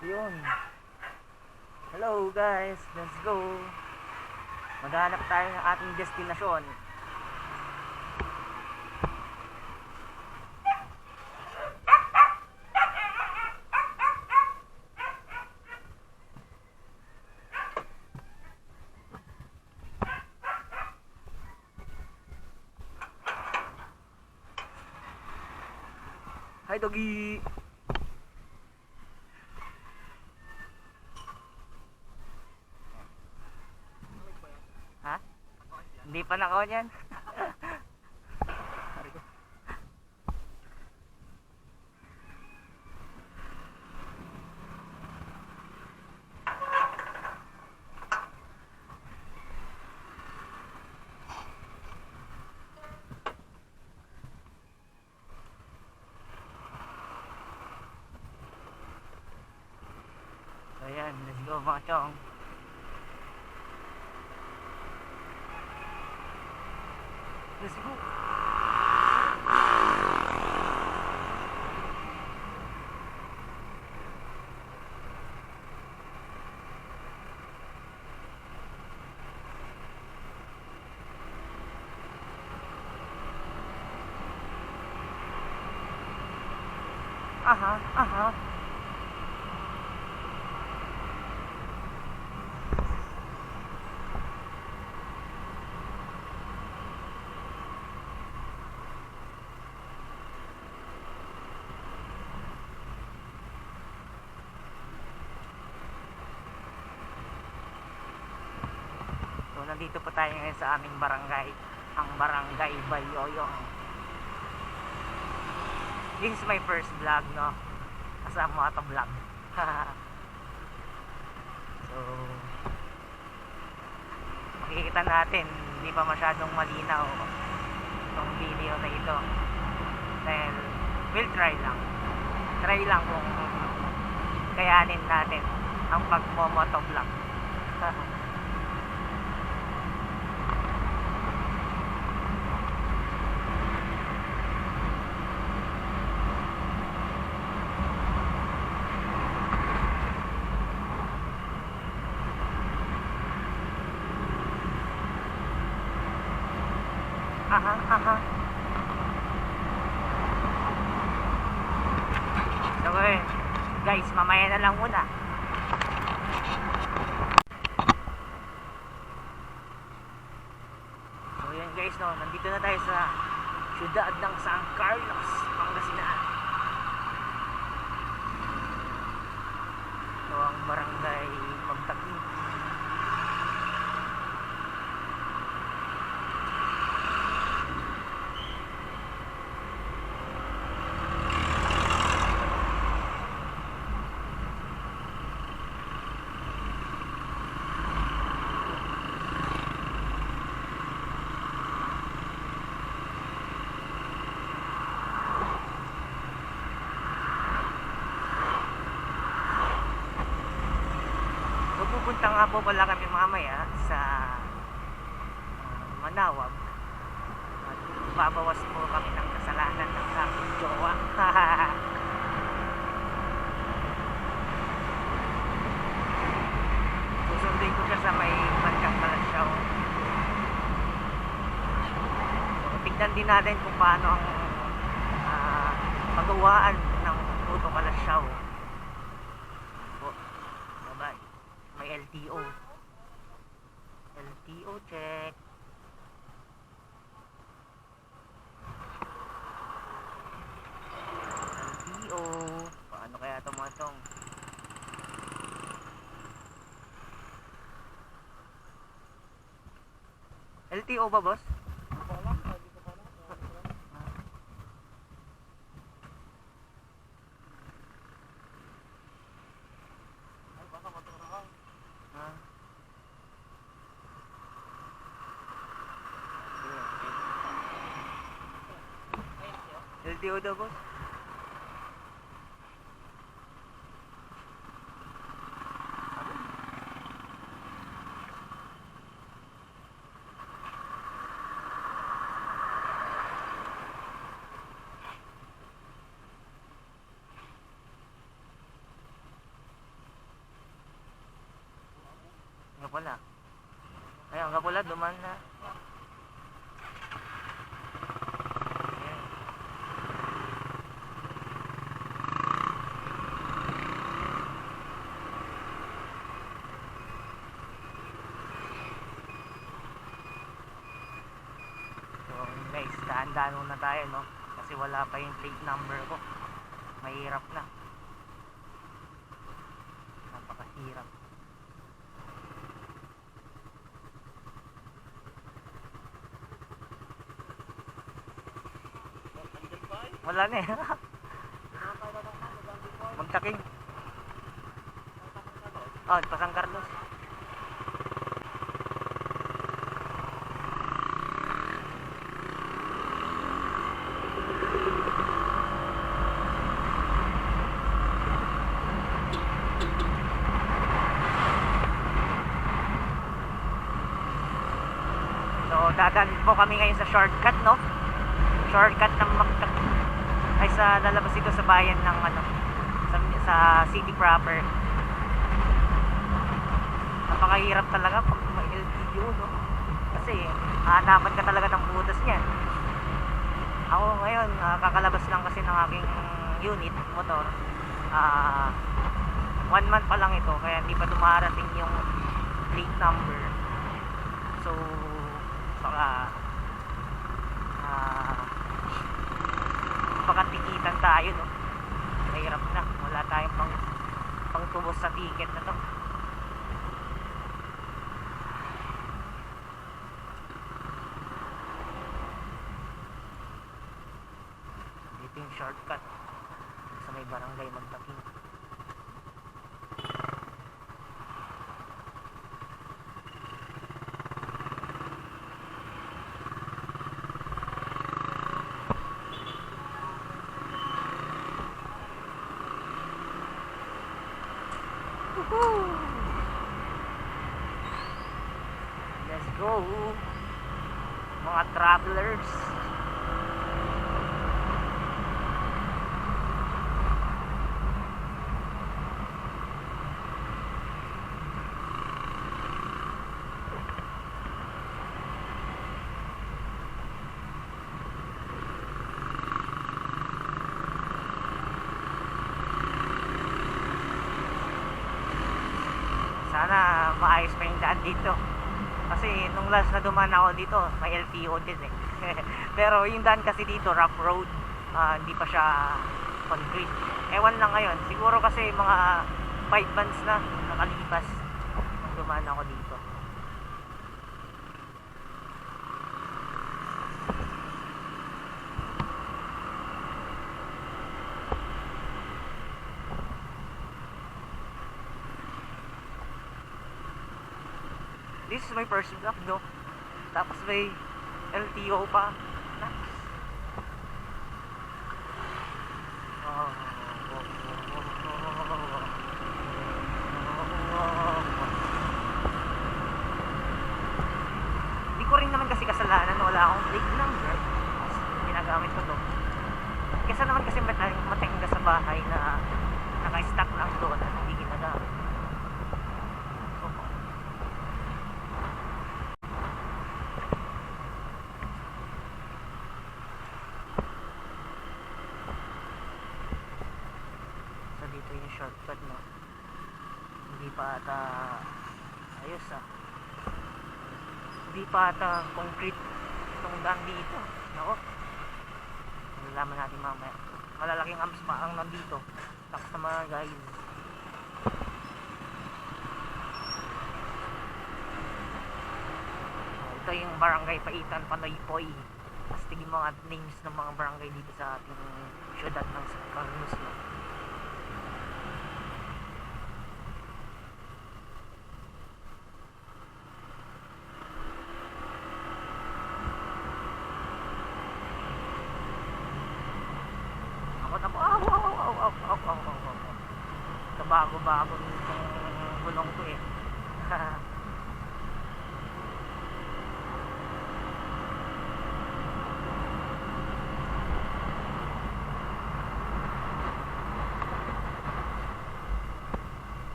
Yun. Hello guys, let's go. Maghanap tayo ng ating destinasyon. Hi doggy. Ha? Hindi pa nakaon yan. Ayan, let's go mga chong. Let's go. Aha, aha. So, nandito po tayo ngayon sa aming barangay, ang Barangay Bayoyong. This is my first vlog, no? Kasama ito vlog. So, makikita natin, hindi pa masyadong malinaw itong video na ito. Dahil, we'll try lang. Try lang kung kayanin natin ang pagmomotovlog. Aha, aha. So, guys, mamaya na lang muna. So, yan guys, no, nandito na tayo sa siyudad ng San Carlos, Pangasinan. So, ang barangay Magtaking. Pupunta nga po pala kami mamaya sa Manawag at babawas po kami ng kasalanan ng aking jowa. Susundin ko siya sa may Bancang Malasyaw. So, tignan din natin kung paano ang pagawaan ng Puto Malasyaw. Bye-bye. May LTO. LTO check. LTO. Paano kaya ito mga tong? LTO ba, boss? LTO daw, boss? pala. Ayun, kapula, duman na. Ayan. So, guys, daan-daan muna tayo, no? Kasi wala pa yung plate number ko. Mahirap na. Napakahirap. Wala na eh. Magtaking. Oh, pa San Carlos. So, dadaan po kami ngayon sa shortcut, no? Shortcut ng Magtaking. Ay sa lalabas dito sa bayan ng ano, sa city proper. Napakahirap talaga pag may LTO, no? Kasi hahanapan ka talaga ng butas niyan. Ako ngayon, kakalabas lang kasi ng aking unit, motor. 1 month pa lang ito, kaya hindi pa dumarating yung plate number. So, baka tikitan tayo, no? Mahirap na, wala tayong pang tubos sa ticket na to. Dito yung shortcut sa may barangay Magtaking. Let's go, mga travelers. Sana maayos pa yung daan dito. Kasi nung last na dumaan ako dito, may LTO din eh. Pero yung daan kasi dito, rough road, hindi pa siya concrete. Ewan lang ngayon, siguro kasi mga 5 months na nakalipas nung dumaan ako dito. This is my first vlog, no? Tapos may LTO pa. Nice. Hindi ko rin naman kasi kasalanan, wala akong plate number. Ginagamit ko to. Kesa naman kasi matayin ka sa bahay na naka-stack lang doon at hindi ginagamit. Dito yung shortcut, no? Hindi pa ata ayos, hindi pa ata concrete itong daan dito. Nako, malalaman natin mamaya. Malalaking amps pa ang nandito. Taks na mga guys. Ito yung barangay Paitan, Panoypoy. Tapos tignan mga names ng mga barangay dito sa ating syudad ng San Carlos, no? Bago-bago itong gulong ko eh.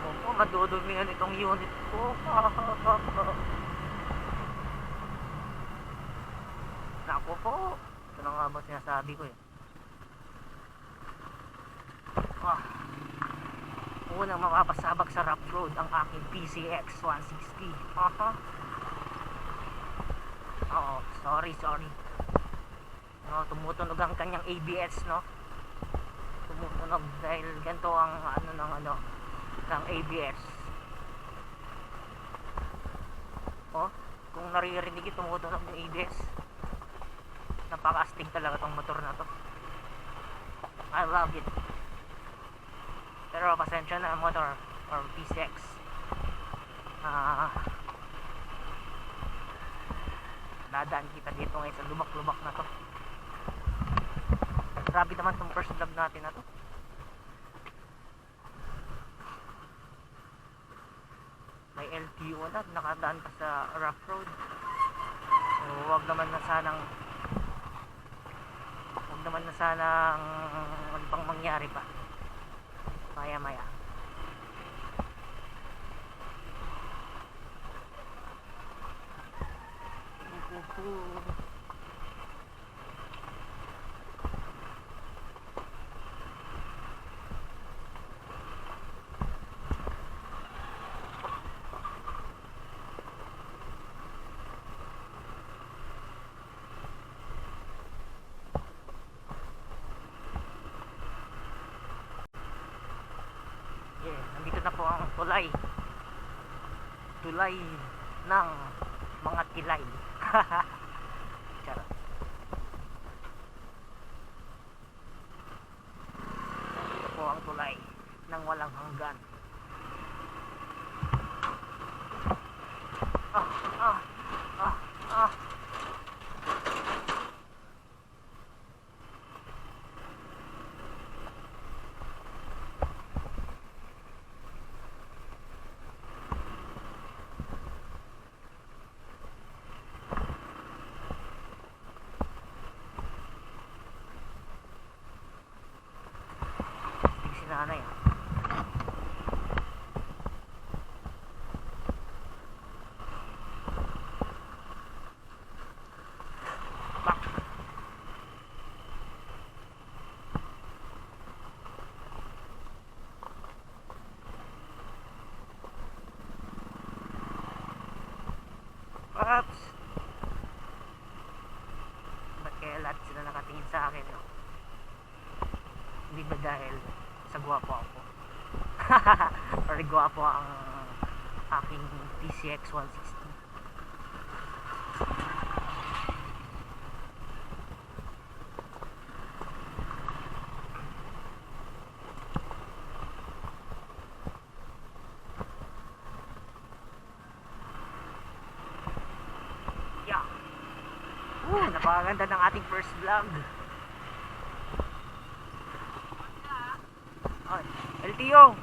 Naku po, madudumihan itong unit ko. Naku po. Ito na nga ba sinasabi ko eh. Unang mapapasabak sa rough road ang aking PCX 160. Oo, sorry. No, tumutunog ang kanyang ABS, no? Tumutunog dahil ganito ang ng ABS. Kung naririnig ito, tumutunog ng ABS. Napaka-astig talaga tong motor na to. I love it. Pero pasensya na motor or PCX. Dadaan kita dito ngayon sa lubak-lubak na to. Grabe naman tong first vlog natin na to. May LTO na, nakadaan pa sa rough road. So, wag naman na sanang ano pang mangyari pa. Maya. Nandito na po ang tulay ng mga kilay. Charot. Ito po ang tulay ng walang hanggan. Nanay. Back. Oops. Ba't kaya lahat sila nakatingin sa akin, no? Hindi ba dahil sa gwapo ako? Or gwapo ang aking PCX 160. Yeah. Napakaganda ng ating first vlog. LTO.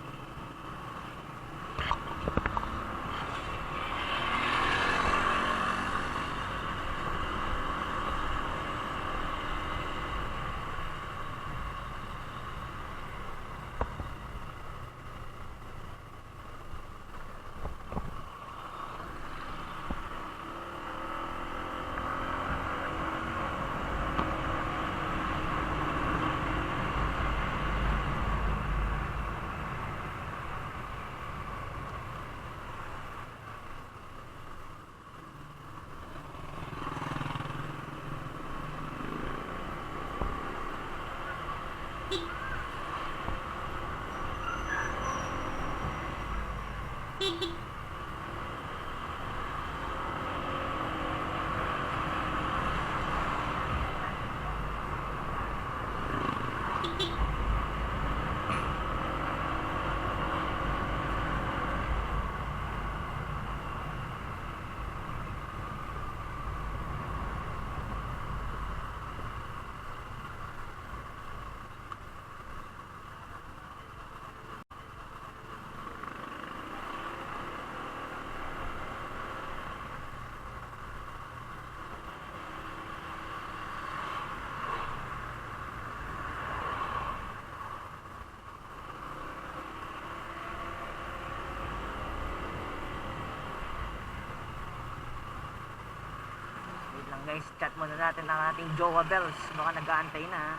guys, chat muna natin ang ating Jowa Bells. Baka nag-aantay na.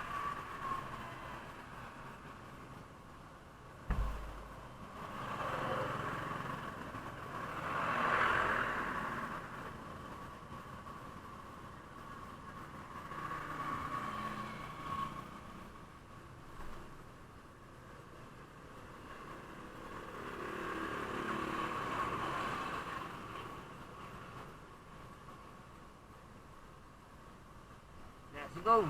Let's go.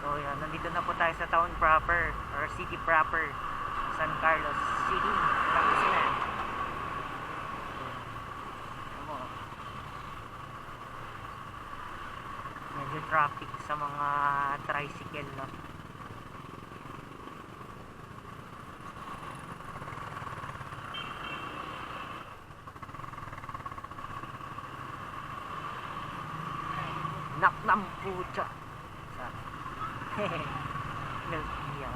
So yan, nandito na po tayo sa town proper or city proper, San Carlos City, Pangasinan. Medyo traffic sa mga tricycle, no? Naknam pucha. Hehe. Nagsiyaw.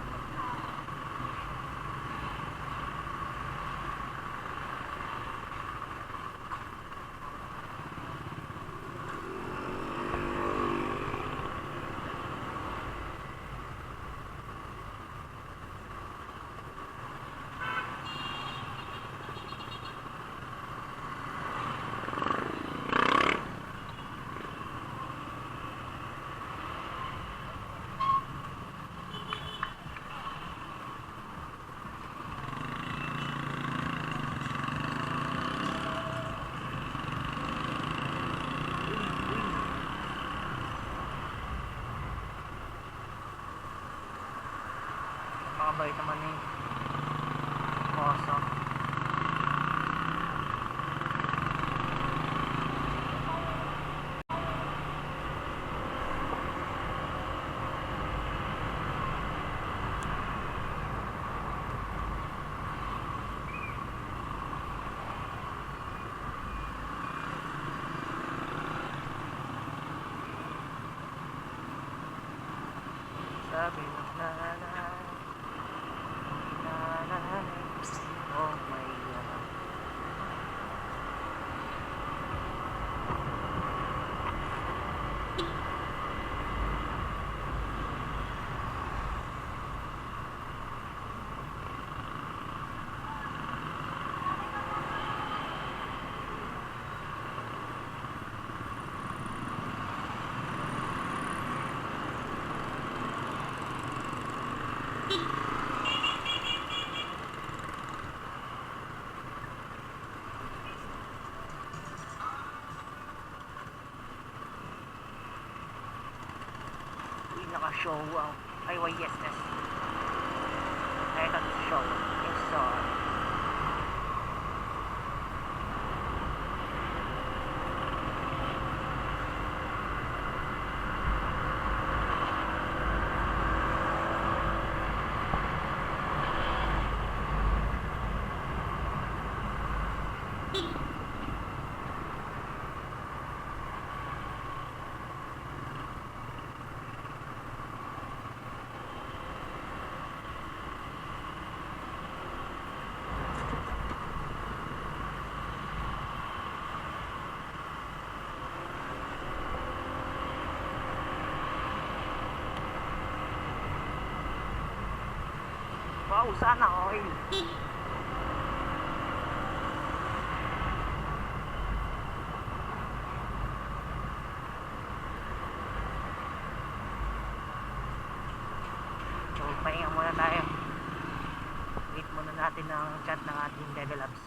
Makabait naman eh. Oso. Sabi ng nanay. Oh my God. Naka-show wow. Ay, why yes, yes. Ay, naka-show. Yes, sorry. Wow, sana oil. So, pahinga muna tayo. Wait muna natin ang chat ng ating level ups.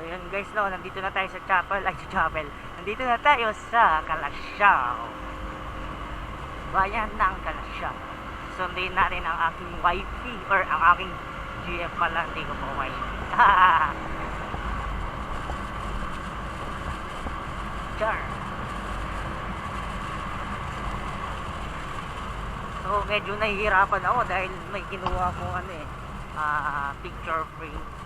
So yun guys, no, nandito na tayo sa chapel. Ay, sa chapel. Nandito na tayo sa Kalasyaw. Bayan ng Kalasyaw. Sundin natin ang aking wifey or ang aking GF pala. Hindi ko po wifey. Char. So medyo nahihirapan ako dahil may kinuha kong ano eh, picture frame.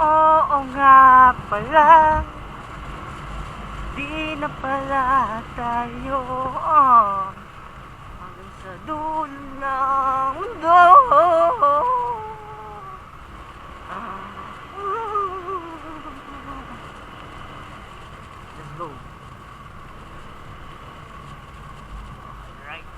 Oo nga pala, di na pala tayo hanggang sa dulo ng mundo. Let's go. Alright.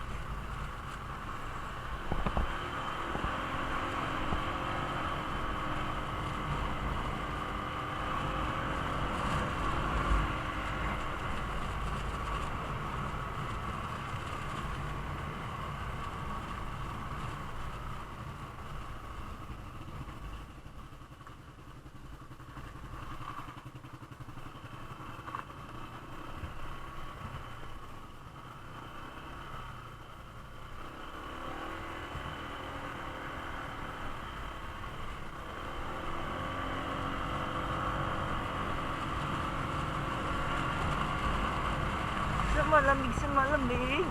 Sa malamig.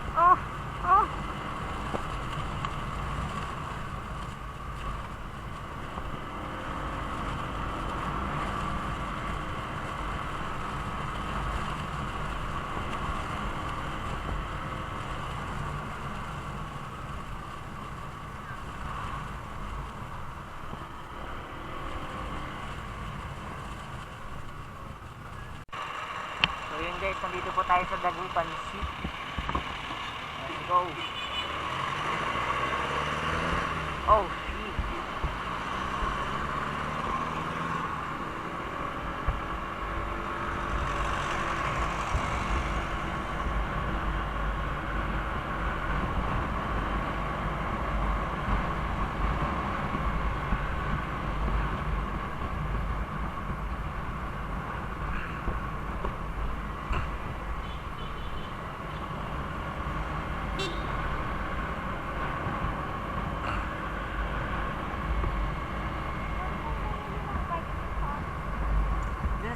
So yun guys, nandito po tayo sa Dagupan City. Let's go. Oh shit.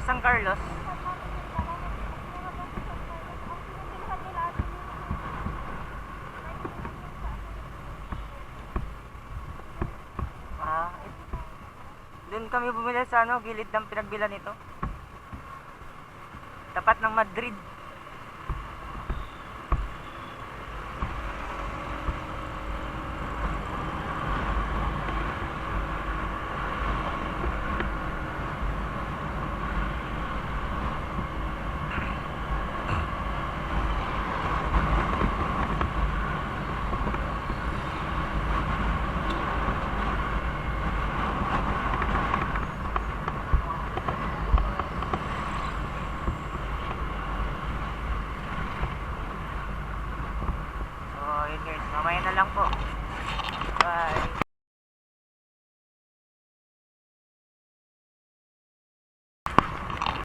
San Carlos. Doon kami bumili sa gilid ng pinagbilan nito. Tapat ng Madrid.